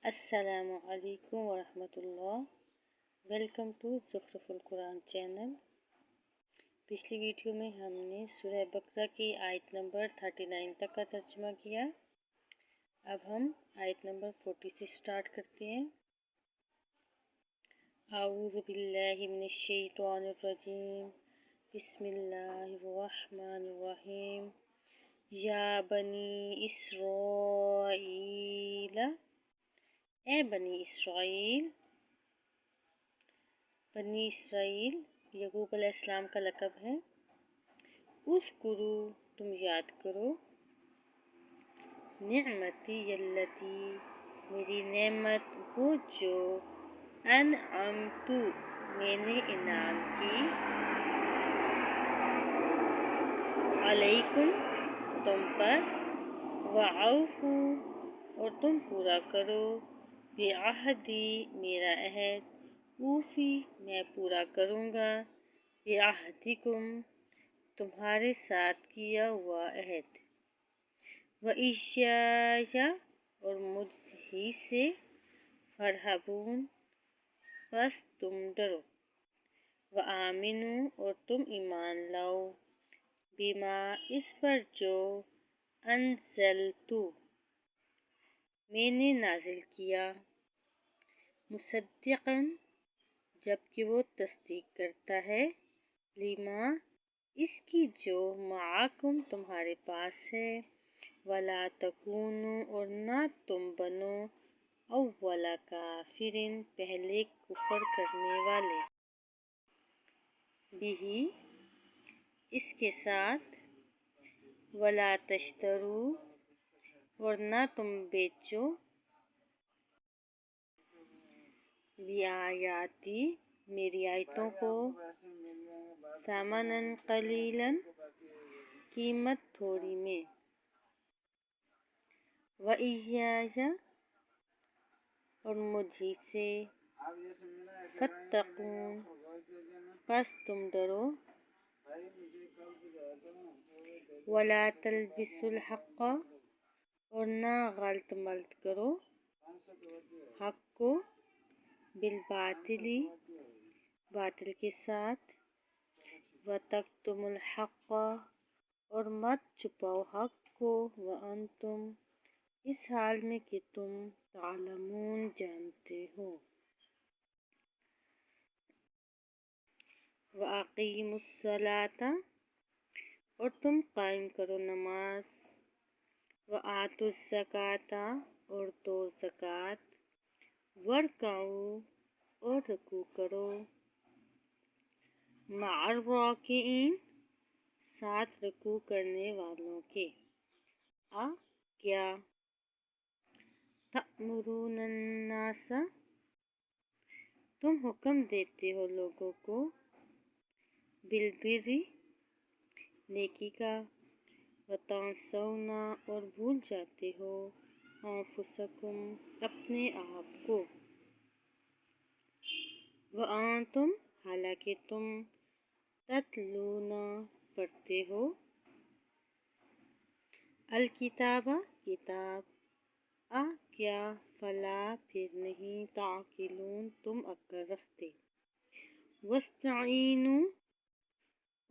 السلام علیکم ورحمۃ اللہ۔ ویلکم ٹو زخرف القرآن چینل۔ پچھلی ویڈیو میں ہم نے سورہ بقرہ کی آیت نمبر 39 تک کا ترجمہ کیا۔ اب ہم آیت نمبر 40 سے سٹارٹ کرتے ہیں۔ اعوذ باللہ من الشیطان الرجیم، بسم اللہ الرحمن الرحیم۔ یا بنی اسرائیل، اے بنی اسرائیل۔ بنی اسرائیل یعقوب علیہ السلام کا لقب ہے۔ اذکروا، تم یاد کرو، نعمتی التی، میری نعمت وہ جو، انعمت، میں نے انعام کی، علیکم، تم پر، وَأَوْفُوا، اور تم پورا کرو، بعہدی، میرا عہد، اوفی، میں پورا کروں گا، بعہدکم، تمہارے ساتھ کیا ہوا عہد، وَإِيَّايَ، اور مجھ ہی سے، فارہبون، پس تم ڈرو، وآمنوا، اور تم ایمان لاؤ، بما، اس پر جو، انزلت، میں نے نازل کیا، مصدقاً، جبکہ وہ تصدیق کرتا ہے، لما، اس کی جو، معکم، تمہارے پاس ہے، ولا تکونوا، اور نہ تم بنو، اول کافر، پہلے کفر کرنے والے، بہ، اس کے ساتھ، ولا تشتروا، اور نہ تم بیچو، بآیاتی، میری آیتوں کو، ثمناً قلیلاً، قیمت تھوڑی میں، وإیایا، اور مجھ ہی سے، فاتقون، پس تم ڈرو، ولا تلبسوا الحق، اور نہ غلط ملط کرو، حق کو، بالباطل، باطل کے ساتھ، وتکتموا الحق، اور مت چھپاؤ حق کو، وانتم، اس حال میں کہ تم، تعلمون، جانتے ہو، وَأَقِیمُوا الصَّلَاةَ، اور تم قائم کرو نماز، وَآتُوا الزَّکاةَ، اور دو زکوٰۃ، وَارْکَعُوا، اور رکوع کرو، مع الراکعین، ساتھ رکوع کرنے والوں کے، کیا، تأمرون الناس، تم حکم دیتے ہو لوگوں کو، بالبر، نیکی کا، وتنسون، اور بھول جاتے ہو، انفسکم، اپنے آپ کو، وانتم، حالانکہ تم، تتلون، پڑھتے ہو، الکتاب، کتاب، کیا، فلا، پھر نہیں، تعقلون، تم عقل رکھتے، واستعینوا،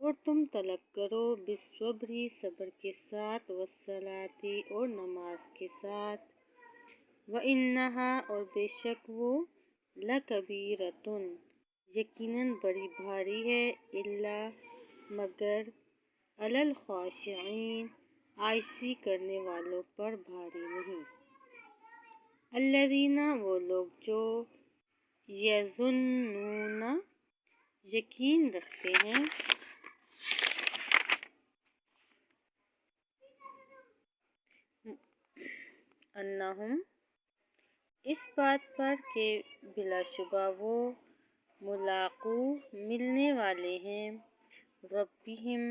اور تم طلب کرو، بالصبر، صبر کے ساتھ، والصلاۃ، اور نماز کے ساتھ، وإنہا، اور بے شک وہ، لکبیرۃ، یقیناً بڑی بھاری ہے، الا، مگر، علی الخاشعین، عاجزی کرنے والوں پر بھاری نہیں، الذین، وہ لوگ جو، یظنون، یقین رکھتے ہیں، انہم، اس بات پر کہ بلا شبہ وہ، ملاقو، ملنے والے ہیں، ربہم،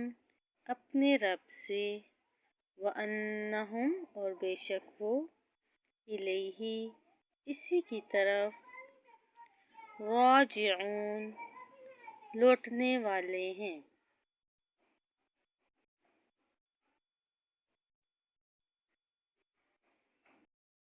اپنے رب سے، وانہم، اور بے شک وہ، الیہ، اسی کی طرف، راجعون، لوٹنے والے ہیں۔